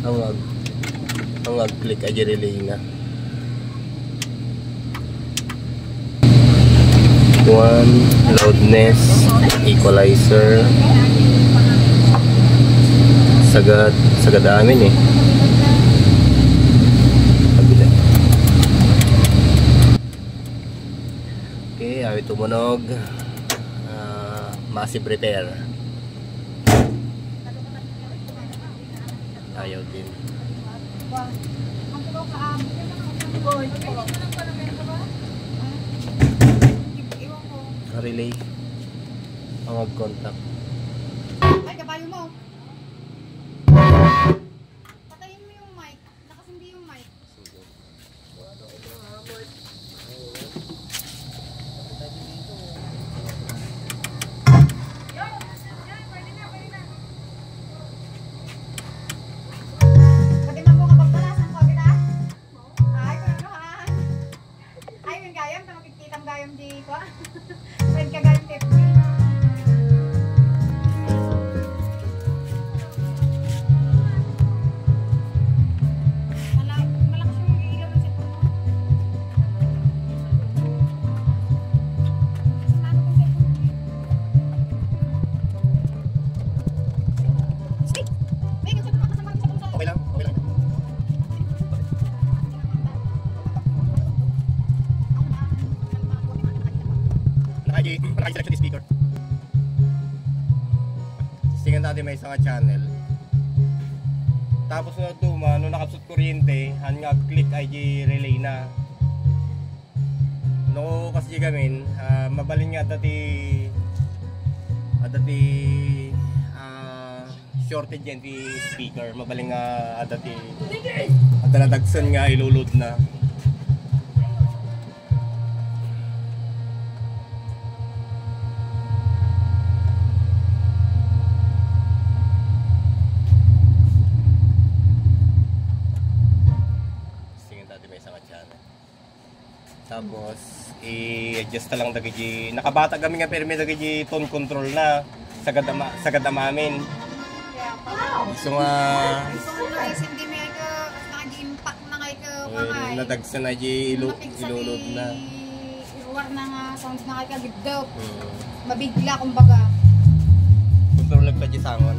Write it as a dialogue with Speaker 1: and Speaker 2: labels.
Speaker 1: ang click aja relay na. One, loudness, equalizer, sagad amin eh. Kabila. Okay, awit tumunog. Massive repair. Ayaw din. Relay ang mag-contact.
Speaker 2: Ay, kabayo mo. Patayin mo yung mic. Nakasindi yung mic. Pati mo kapag palasan ko, kita? Ay, kananuhan. Ay, yung gayam. Makikitang gayam di ko. Pwede ka gayam tip.
Speaker 1: Naka-selection ni speaker. Tingnan natin may isang channel. Tapos na ito, nung nakapsot kuryente, nga click IG relay na. No kasi gamin, mabalin nga dati shorted yan di speaker, mabalin nga dati at nadagsan nga ilulod na. Tapos i-adjust na lang dagi nakabata kami nga pero may dagi tone control na sagad amamin. So nga
Speaker 2: hindi may ka nag-impact na kay ka mga
Speaker 1: nadagsan na ilulod na.
Speaker 2: Iwar na nga sound na kay ka gibdop. Mabigla kumbaga.
Speaker 1: Control lang pa sangon.